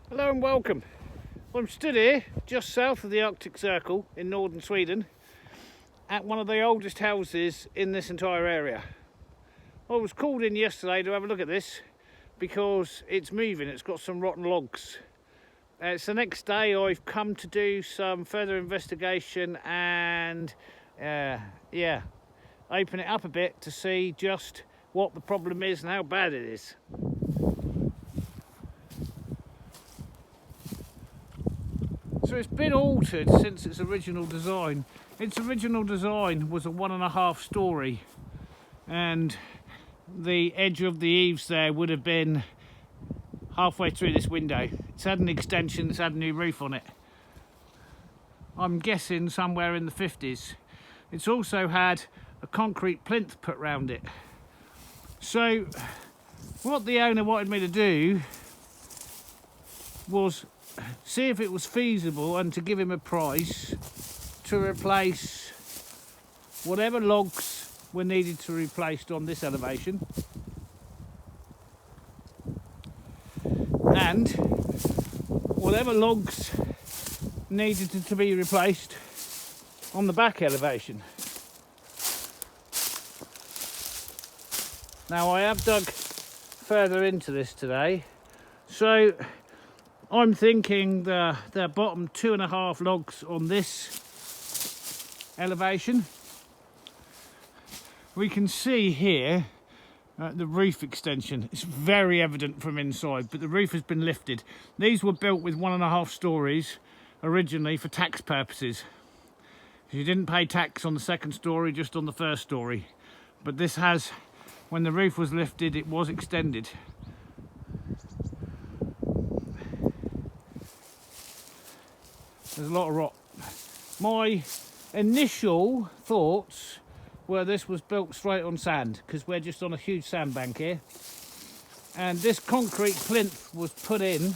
Hello and welcome. I'm stood here just south of the Arctic Circle in northern Sweden at one of the oldest houses in this entire area. I was called in yesterday to have a look at this because it's moving, it's got some rotten logs. It's the next day. I've come to do some further investigation and open it up a bit to see just what the problem is and how bad it is. So it's been altered since its original design. Its original design was a 1.5 story, and the edge of the eaves there would have been halfway through this window. It's had an extension, it's had a new roof on it. I'm guessing somewhere in the 50s. It's also had a concrete plinth put round it. So what the owner wanted me to do was see if it was feasible and to give him a price to replace whatever logs were needed to be replaced on this elevation, and whatever logs needed to be replaced on the back elevation. Now I have dug further into this today, so I'm thinking the bottom 2.5 logs on this elevation. We can see here the roof extension. It's very evident from inside, but the roof has been lifted. These were built with 1.5 stories originally for tax purposes. You didn't pay tax on the second story, just on the first story. But this has, when the roof was lifted, it was extended. There's a lot of rot. My initial thoughts were this was built straight on sand, because we're just on a huge sandbank here. And this concrete plinth was put in,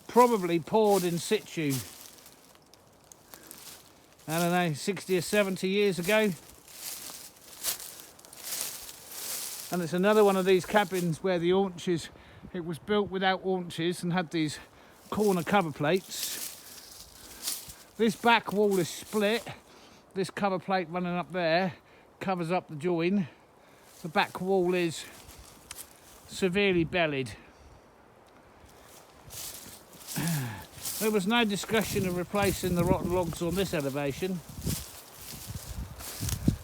probably poured in situ, I don't know, 60 or 70 years ago. And it's another one of these cabins where the haunches, it was built without haunches and had these corner cover plates. This back wall is split. This cover plate running up there covers up the join. The back wall is severely bellied. There was no discussion of replacing the rotten logs on this elevation.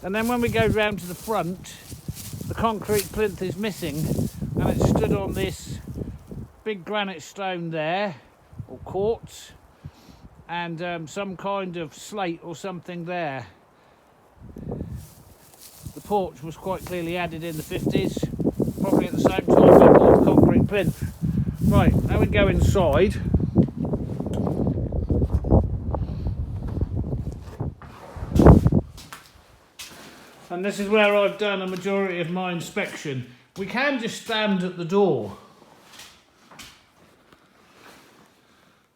And then when we go round to the front, the concrete plinth is missing, and it stood on this big granite stone there, or quartz, and some kind of slate or something there. The porch was quite clearly added in the 50s, probably at the same time they bought the concrete plinth. Right, now we go inside. And this is where I've done a majority of my inspection. We can just stand at the door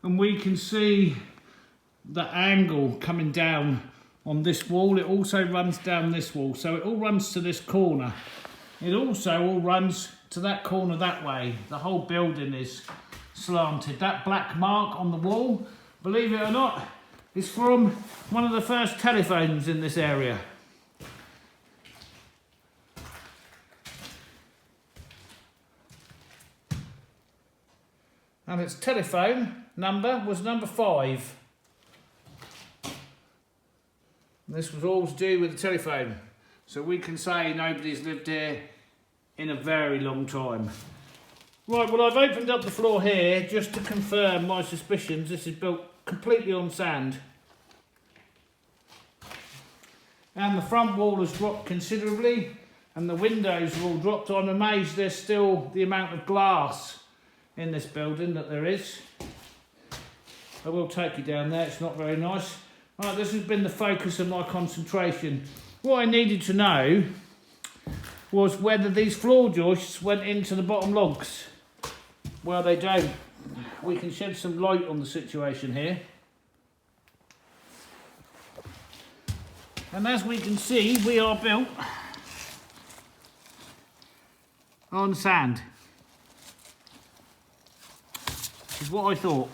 and we can see the angle coming down on this wall. It also runs down this wall, so it all runs to this corner. It also all runs to that corner that way. The whole building is slanted. That black mark on the wall, believe it or not, is from one of the first telephones in this area. And its telephone number was number 5. This was all to do with the telephone, so we can say nobody's lived here in a very long time. Right, well, I've opened up the floor here just to confirm my suspicions. This is built completely on sand, and the front wall has dropped considerably, and the windows are all dropped. I'm amazed there's still the amount of glass in this building that there is. I will take you down there, it's not very nice. Right, this has been the focus of my concentration. What I needed to know was whether these floor joists went into the bottom logs. Well, they don't. We can shed some light on the situation here. And as we can see, we are built on sand. is what I thought.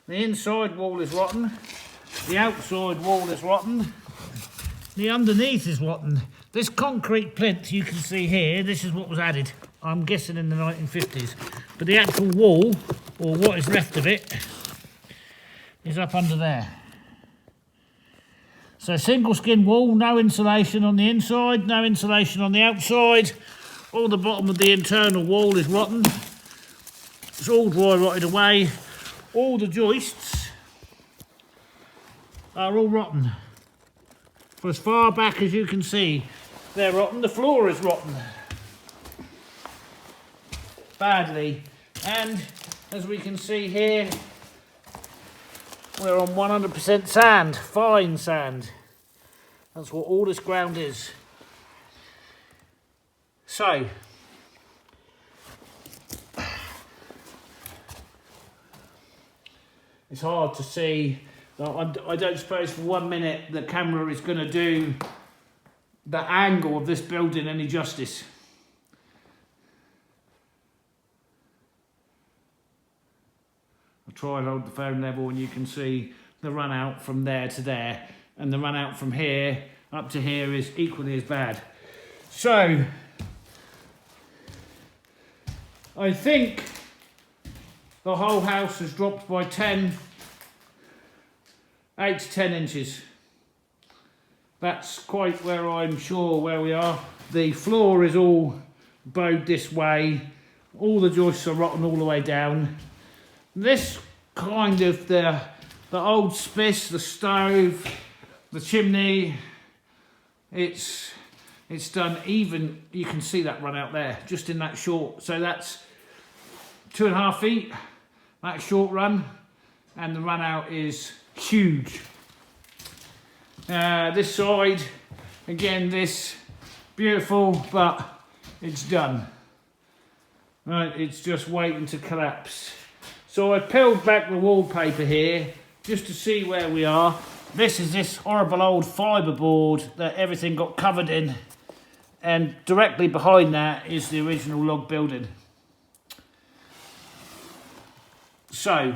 The inside wall is rotten, the outside wall is rotten, the underneath is rotten. This concrete plinth you can see here, this is what was added, I'm guessing in the 1950s. But the actual wall, or what is left of it, is up under there. So single skin wall, no insulation on the inside, no insulation on the outside. All the bottom of the internal wall is rotten. It's all dry rotted away. All the joists are all rotten. For as far back as you can see, they're rotten. The floor is rotten. Badly. And as we can see here, we're on 100% sand, fine sand. That's what all this ground is. So, it's hard to see. I don't suppose for 1 minute the camera is going to do the angle of this building any justice. I'll try and hold the phone level and you can see the run out from there to there, and the run out from here up to here is equally as bad. So I think the whole house has dropped by 8 to 10 inches. That's quite where I'm sure where we are. The floor is all bowed this way. All the joists are rotten all the way down. This kind of the old spiss, the stove, the chimney, it's done even. You can see that run out there, just in that short. So that's 2.5 feet, that short run, and the run out is huge. This side, again, this beautiful, but it's done. Right, it's just waiting to collapse. So I peeled back the wallpaper here just to see where we are. This is this horrible old fibreboard that everything got covered in, and directly behind that is the original log building. So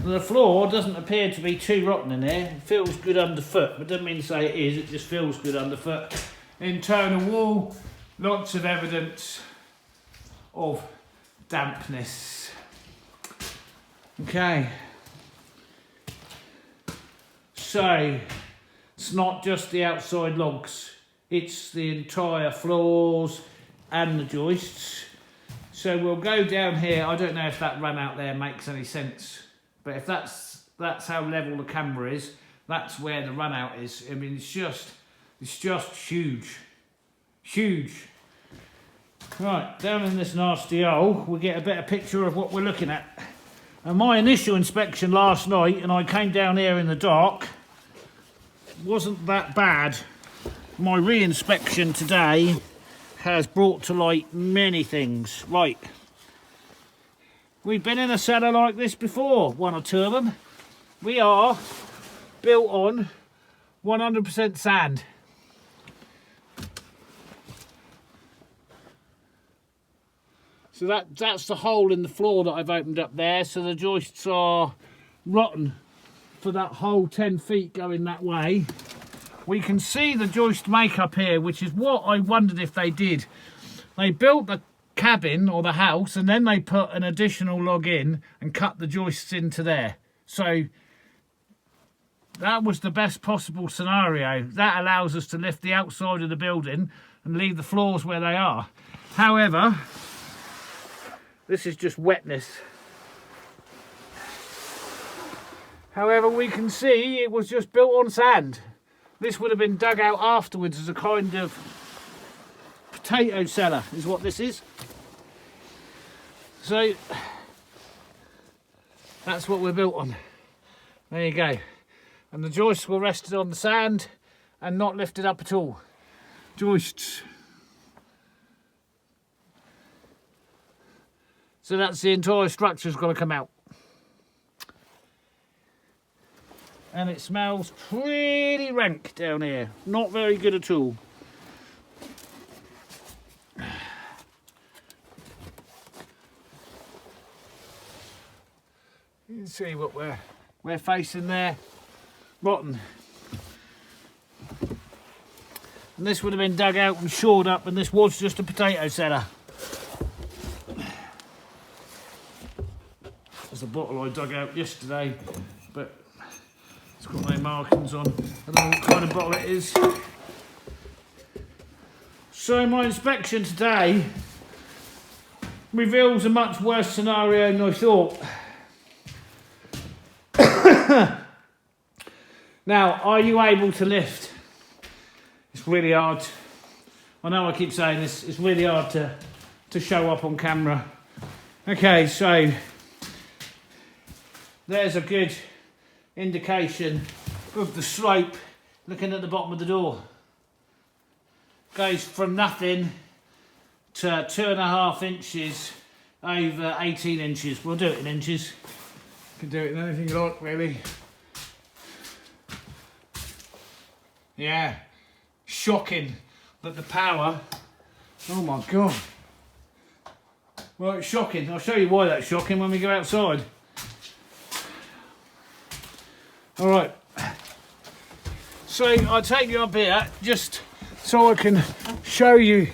the floor doesn't appear to be too rotten in here. It feels good underfoot, but doesn't mean to say it is, it just feels good underfoot. Internal wall, lots of evidence of dampness. Okay. So it's not just the outside logs, it's the entire floors and the joists. So we'll go down here. I don't know if that run out there makes any sense, but if that's how level the camera is, that's where the run out is. I mean, it's just huge, huge. Right, down in this nasty hole, we get a better picture of what we're looking at. And my initial inspection last night, and I came down here in the dark, wasn't that bad. My re-inspection today has brought to light many things. Right, we've been in a cellar like this before, one or two of them. We are built on 100% sand. So that's the hole in the floor that I've opened up there. So the joists are rotten for that whole 10 feet going that way. We can see the joist makeup here, which is what I wondered if they did. They built the cabin or the house and then they put an additional log in and cut the joists into there. So that was the best possible scenario. That allows us to lift the outside of the building and leave the floors where they are. However, this is just wetness. However, we can see it was just built on sand. This would have been dug out afterwards as a kind of potato cellar, is what this is. So that's what we're built on. There you go. And the joists were rested on the sand and not lifted up at all. Joists. So that's the entire structure's got to come out. And it smells pretty rank down here. Not very good at all. You can see what we're facing there. Rotten. And this would have been dug out and shored up, and this was just a potato cellar. There's a bottle I dug out yesterday, but it's got no markings on. I don't know what kind of bottle it is. So my inspection today reveals a much worse scenario than I thought. Now, are you able to lift? It's really hard. I know I keep saying this, it's really hard to show up on camera. Okay, so there's a good indication of the slope looking at the bottom of the door. Goes from nothing to 2.5 inches over 18 inches. We'll do it in inches. You can do it in anything you like, really. Yeah. Shocking that the power, oh my god. Well, it's shocking. I'll show you why that's shocking when we go outside. Alright, so I'll take you up here just so I can show you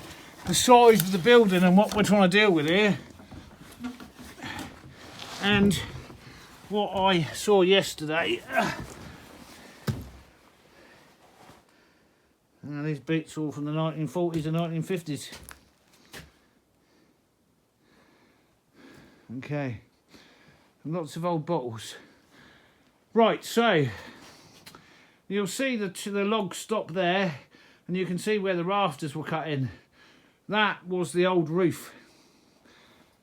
the size of the building and what we're trying to deal with here. And what I saw yesterday. Now these beats all from the 1940s and 1950s. Okay, and lots of old bottles. Right, so you'll see the logs stop there, and you can see where the rafters were cut in. That was the old roof.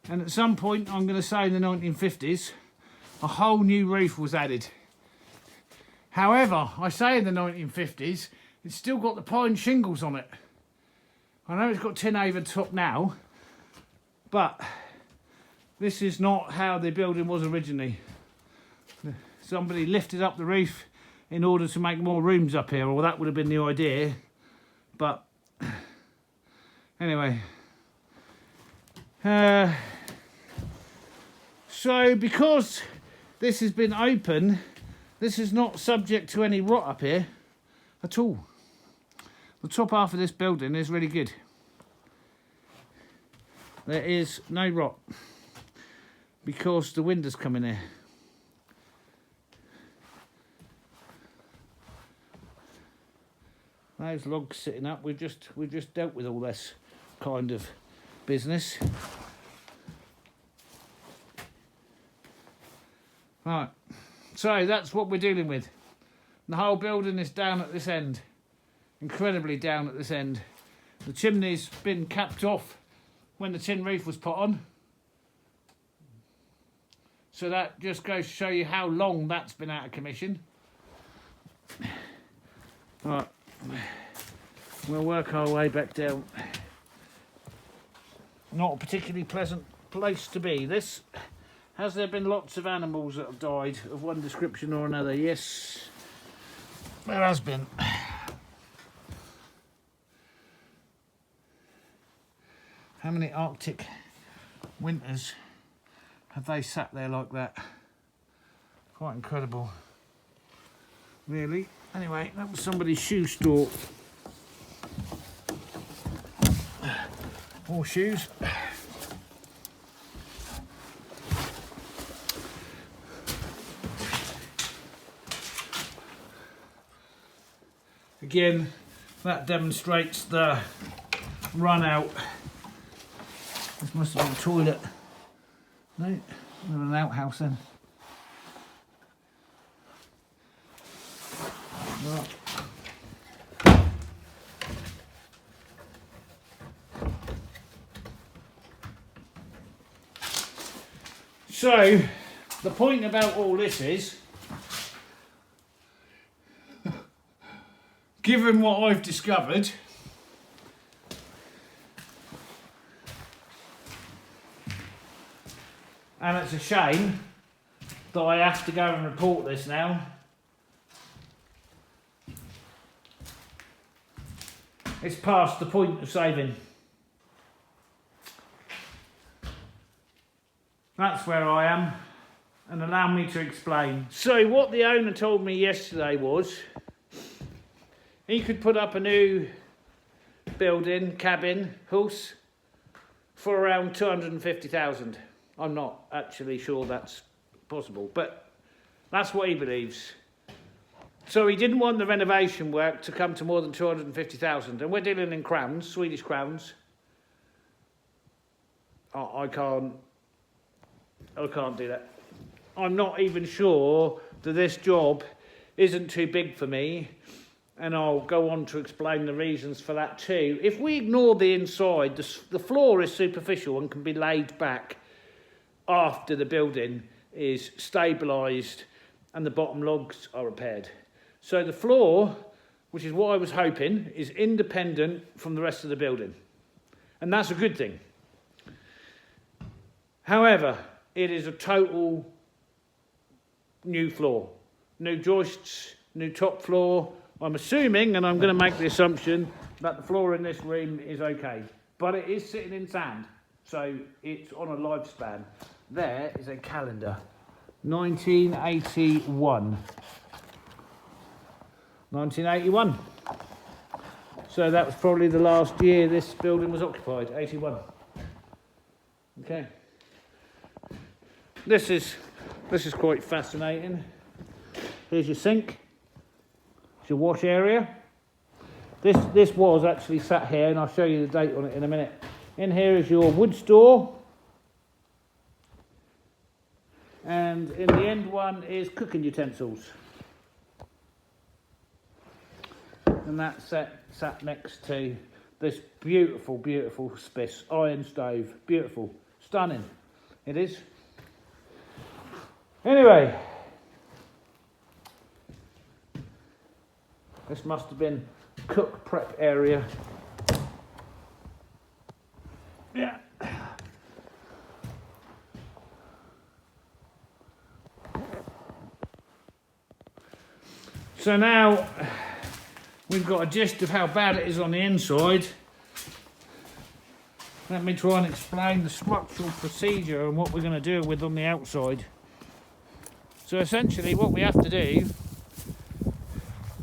And at some point, I'm going to say in the 1950s, a whole new roof was added. However, I say in the 1950s, it's still got the pine shingles on it. I know it's got tin over top now, but this is not how the building was originally. Somebody lifted up the roof in order to make more rooms up here, or that would have been the idea. But anyway, so because this has been open, this is not subject to any rot up here at all. The top half of this building is really good. There is no rot because the windows come in here. Those logs sitting up, we've just dealt with all this kind of business. Right, so that's what we're dealing with. The whole building is down at this end, incredibly down at this end. The chimney's been capped off when the tin roof was put on. So that just goes to show you how long that's been out of commission. Right. We'll work our way back down. Not a particularly pleasant place to be. This, has there been lots of animals that have died of one description or another? Yes, there has been. How many Arctic winters have they sat there like that? Quite incredible, really. Anyway, that was somebody's shoe store. More shoes. Again, that demonstrates the run out. This must have been a toilet. No, not an outhouse then. Right. So, the point about all this is, given what I've discovered, and it's a shame that I have to go and report this now. It's past the point of saving. That's where I am. and allow me to explain. So what the owner told me yesterday was he could put up a new building, cabin, house for around 250,000. I'm not actually sure that's possible, but that's what he believes. So he didn't want the renovation work to come to more than 250,000, and we're dealing in crowns, Swedish crowns. I can't do that. I'm not even sure that this job isn't too big for me, and I'll go on to explain the reasons for that too. If we ignore the inside, the floor is superficial and can be laid back after the building is stabilised and the bottom logs are repaired. So the floor, which is what I was hoping, is independent from the rest of the building, and that's a good thing. However, it is a total new floor, new joists, new top floor. I'm assuming, and I'm going to make the assumption, that the floor in this room is okay, but it is sitting in sand, so it's on a lifespan. There is a calendar, 1981. 1981. So that was probably the last year this building was occupied, 81. Okay. This is quite fascinating. Here's your sink. It's your wash area. This was actually sat here, and I'll show you the date on it in a minute. In here is your wood store. And in the end one is cooking utensils. And that sat next to this beautiful, beautiful spiss, iron stove. Beautiful, stunning. It is. Anyway, this must have been cook prep area. Yeah. So now we've got a gist of how bad it is on the inside. Let me try and explain the structural procedure and what we're going to do with on the outside. So essentially what we have to do,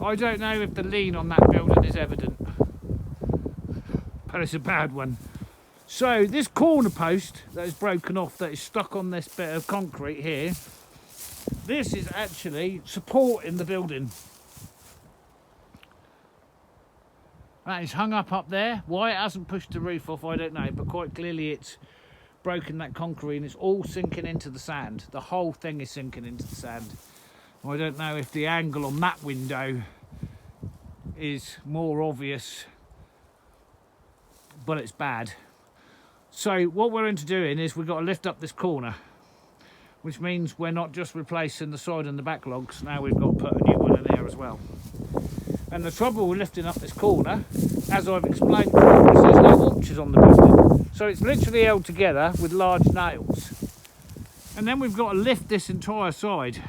I don't know if the lean on that building is evident, but it's a bad one. So this corner post that is broken off, that is stuck on this bit of concrete here, this is actually supporting the building. That is hung up there. Why it hasn't pushed the roof off, I don't know, but quite clearly it's broken that concrete and it's all sinking into the sand. The whole thing is sinking into the sand. I don't know if the angle on that window is more obvious, but it's bad. So what we're into doing is we've got to lift up this corner, which means we're not just replacing the side and the back logs, now we've got to put a new one in there as well. And the trouble with lifting up this corner, as I've explained before, is there's no arches on the building. So it's literally held together with large nails. And then we've got to lift this entire side.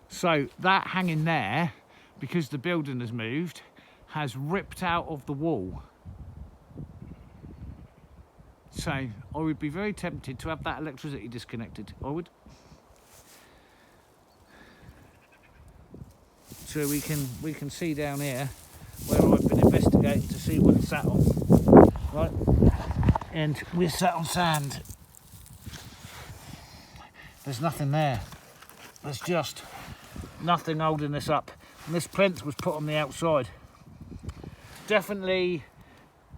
So that hanging there, because the building has moved, has ripped out of the wall. So I would be very tempted to have that electricity disconnected. I would. So we can see down here where I've been investigating to see what it's sat on, right? And we're sat on sand. There's nothing there. There's just nothing holding this up. And this plinth was put on the outside. Definitely,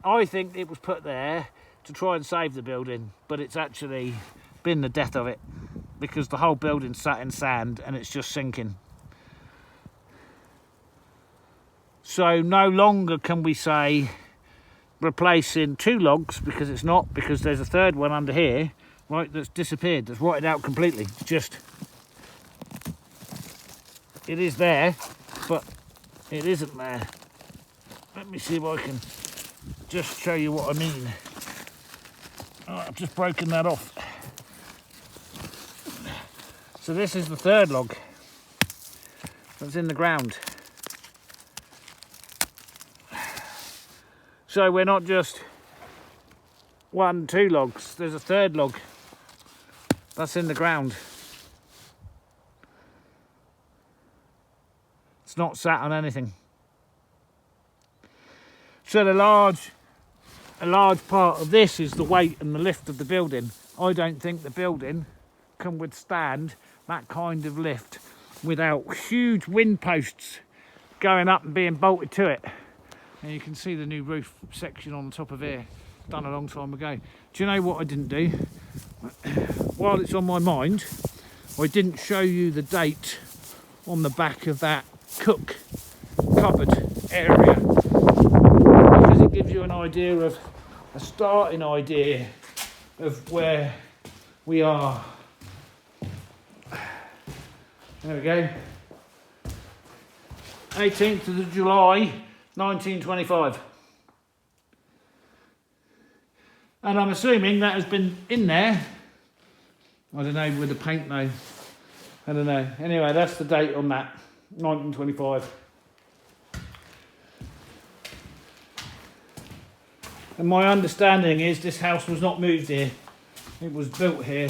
I think it was put there to try and save the building, but it's actually been the death of it, because the whole building's sat in sand and it's just sinking. So no longer can we say replacing 2 logs, because it's not, because there's a third one under here, right, that's disappeared, that's rotted out completely. It's just, it is there, but it isn't there. Let me see if I can just show you what I mean. Right, I've just broken that off. So this is the third log that's in the ground. So we're not just 1, 2 logs. There's a third log that's in the ground. It's not sat on anything. So a large part of this is the weight and the lift of the building. I don't think the building can withstand that kind of lift without huge wind posts going up and being bolted to it. And you can see the new roof section on the top of here, done a long time ago. Do you know what I didn't do? While it's on my mind, I didn't show you the date on the back of that cook cupboard area, because it gives you an idea of a starting idea of where we are. There we go. 18th of July 1925. And I'm assuming that has been in there, I don't know, with the paint though. I don't know. Anyway, that's the date on that, 1925. And my understanding is this house was not moved here. It was built here.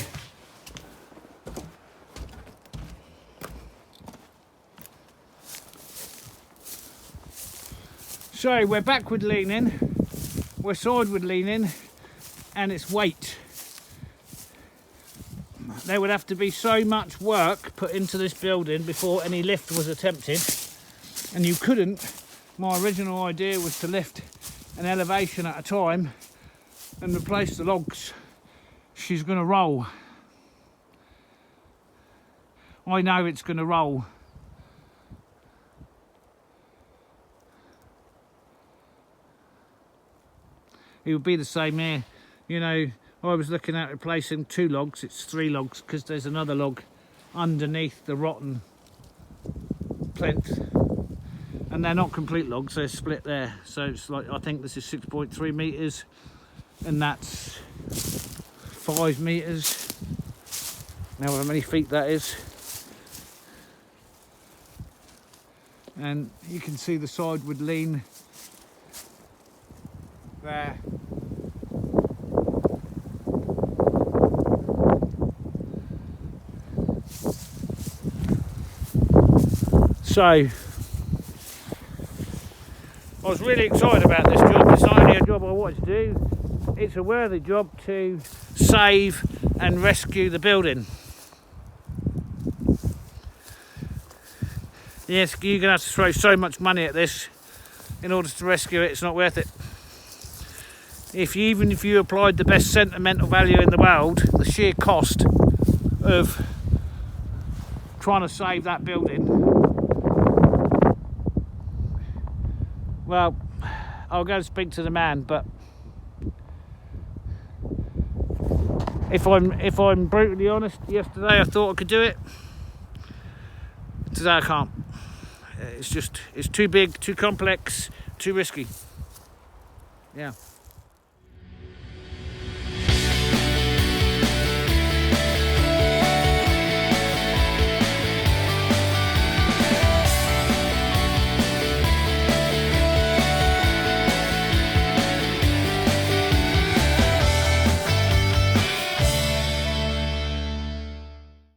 So we're backward leaning, we're sideward leaning, and it's weight. There would have to be so much work put into this building before any lift was attempted, and you couldn't. My original idea was to lift an elevation at a time and replace the logs. She's going to roll. I know it's going to roll. It would be the same here. You know, I was looking at replacing 2 logs. It's 3 logs because there's another log underneath the rotten plinth. And they're not complete logs, they're split there. So it's like, I think this is 6.3 metres and that's 5 metres. Now how many feet that is. And you can see the sideward lean there. So I was really excited about this job. It's not only a job I wanted to do, it's a worthy job to save and rescue the building. Yes, you're going to have to throw so much money at this in order to rescue it. It's not worth it. Even if you applied the best sentimental value in the world, the sheer cost of trying to save that building, well, I'll go and speak to the man, but if I'm brutally honest, yesterday I thought I could do it. Today I can't. It's too big, too complex, too risky. Yeah.